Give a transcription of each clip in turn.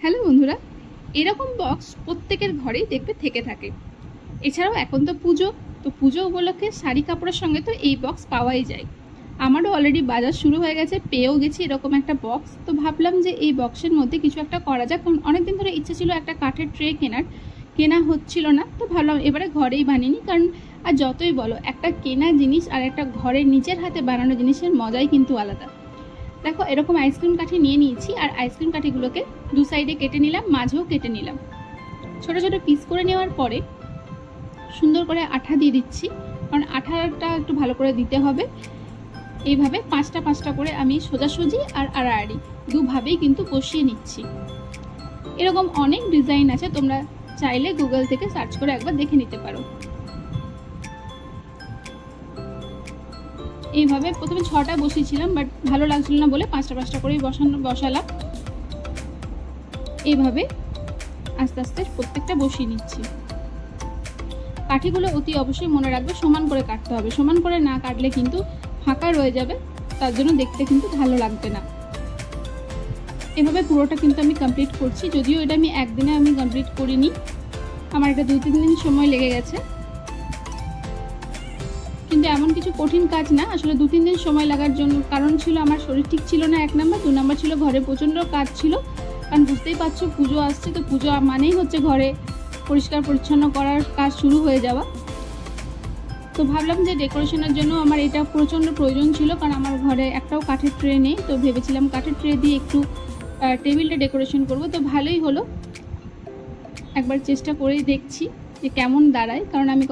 Hello বন্ধুরা, এরকম box প্রত্যেকের ঘরেই দেখবে থেকে থাকে। এছাড়াও এখন তো পুজো উপলক্ষে শাড়ি কাপড়ের সঙ্গে তো এই বক্স পাওয়াই যায়। আমারও অলরেডি বাজার শুরু হয়ে গেছে, পেয়েও গেছি এরকম একটা বক্স। তো ভাবলাম যে এই বক্সের মধ্যে কিছু একটা করা যাক, কারণ অনেকদিন ধরে ইচ্ছে ছিল একটা কাঠের ট্রে কেনা হচ্ছিল না। তো ভাবলাম এবারে ঘরেই বানিয়ে নিই, কারণ আর যতই বলো একটা কেনা জিনিস আর একটা ঘরের নিজের হাতে বানানো জিনিসের মজাই কিন্তু আলাদা। দেখো এরকম আইসক্রিম কাঠি নিয়ে নিয়েছি, আর আইসক্রিম কাঠিগুলোকে দু সাইডে কেটে নিলাম, মাঝেও কেটে নিলাম। ছোট ছোট পিস করে নেওয়ার পরে সুন্দর করে আঠা দিয়ে দিচ্ছি, কারণ আঠাটা একটু ভালো করে দিতে হবে। এইভাবে পাঁচটা পাঁচটা করে আমি সোজাসুজি আর আড়াআড়ি দুভাবেই কিন্তু বসিয়ে নিচ্ছি। এরকম অনেক ডিজাইন আছে, তোমরা চাইলে গুগল থেকে সার্চ করে একবার দেখে নিতে পারো। এইভাবে প্রথমে 6টা বসিয়েছিলাম, বাট ভালো লাগছিল না বলে পাঁচটা পাঁচটা করেই বসালাম। এইভাবে আস্তে আস্তে প্রত্যেকটা বসিয়ে নিচ্ছি। কাঠিগুলো অতি অবশ্যই মনে রাখবে সমান করে কাটতে হবে, সমান করে না কাটলে কিন্তু ফাঁকা রয়ে যাবে, তার জন্য দেখতে কিন্তু ভালো লাগবে না। এভাবে পুরোটা কিন্তু আমি কমপ্লিট করছি, যদিও এটা আমি একদিনে কমপ্লিট করিনি, আমার এটা 2-3 দিন সময় লেগে গেছে। কিন্তু এমন কিছু কঠিন কাজ না, আসলে 2-3 দিন সময় লাগার জন্য কারণ ছিল আমার শরীর ঠিক ছিল না 1 নাম্বার, 2 নাম্বার ছিল ঘরে প্রচণ্ড কাজ ছিল। কারণ বুঝতেই পারছো পুজো আসছে, তো পুজো মানেই হচ্ছে ঘরে পরিষ্কার পরিচ্ছন্ন করার কাজ শুরু হয়ে যাওয়া। তো ভাবলাম যে ডেকোরেশনের জন্য আমার এটা প্রচণ্ড প্রয়োজন ছিল, কারণ আমার ঘরে একটাও কাঠের ট্রে নেই। তো ভেবেছিলাম কাঠের ট্রে দিয়ে একটু টেবিলটা ডেকোরেশন করব। তো ভালোই হলো, একবার চেষ্টা করেই দেখছি যে কেমন দাঁড়ায়, কারণ আমি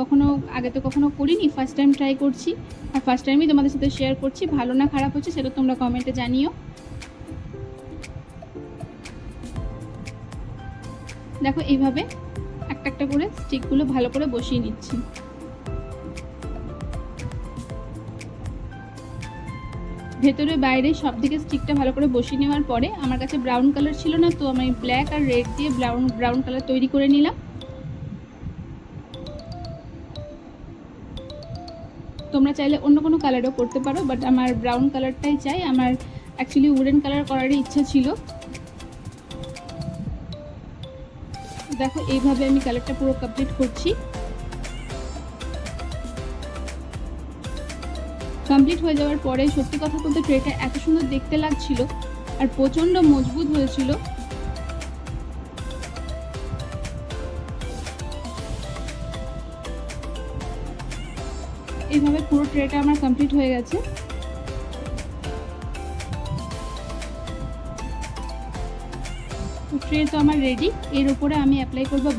আগে তো কখনো করিনি, ফার্স্ট টাইম ট্রাই করছি, আর ফার্স্ট টাইমই তোমাদের সাথে শেয়ার করছি। ভালো না খারাপ হচ্ছে সেটা তোমরা কমেন্টে জানিও। দেখো এইভাবে একটা একটা করে স্টিকগুলো ভালো করে বসিয়ে নিচ্ছি। ভেতরে বাইরে সব দিকে স্টিকটা ভালো করে বসিয়ে নেওয়ার পরে আমার কাছে ব্রাউন কালার ছিল না, তো আমি ব্ল্যাক আর রেড দিয়ে ব্রাউন কালার তৈরি করে নিলাম। তোমরা চাইলে অন্য কোনো কালারও করতে পারো, বাট আমার ব্রাউন কালারটাই চাই। আমার অ্যাকচুয়ালি উডেন কালার করারই ইচ্ছা ছিল। দেখো এইভাবে আমি কালারটা পুরো কমপ্লিট করছি। কমপ্লিট হয়ে যাওয়ার পরে সত্যি কথা বলতে ট্রেটা এত সুন্দর দেখতে লাগছিল আর প্রচণ্ড মজবুত হয়েছিল। এইভাবে পুরো ট্রেটা আমার কমপ্লিট হয়ে গেছে। ট্রে তো আমার রেডি। এর উপরে আমি অ্যাপ্লাই করবো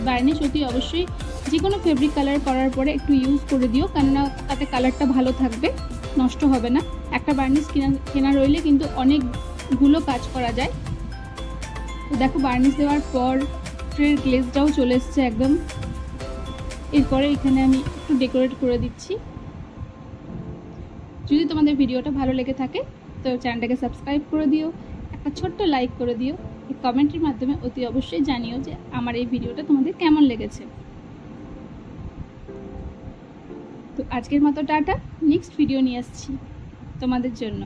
বার্নিশ অতি অবশ্যই যে কোনো ফেব্রিক কালার করার পরে একটু ইউজ করে দিও, কেননা তাতে কালারটা ভালো থাকবে, নষ্ট হবে না। একটা বার্নিশ কেনা রইলে কিন্তু অনেকগুলো কাজ করা যায়। তো দেখো বার্নিশ দেওয়ার পর ট্রের গ্লেজটাও চলে এসছে একদম। এরপরে এখানে আমি একটু ডেকোরেট করে দিচ্ছি। যদি তোমাদের ভিডিওটা ভালো লেগে থাকে তো চ্যানেলটাকে সাবস্ক্রাইব করে দিও, একটা ছোট্ট লাইক করে দিও, কমেন্টের মাধ্যমে অতি অবশ্যই জানিও যে আমার এই ভিডিওটা তোমাদের কেমন লেগেছে। তো আজকের মতো টাটা, নেক্সট ভিডিও নিয়ে আসছি তোমাদের জন্য।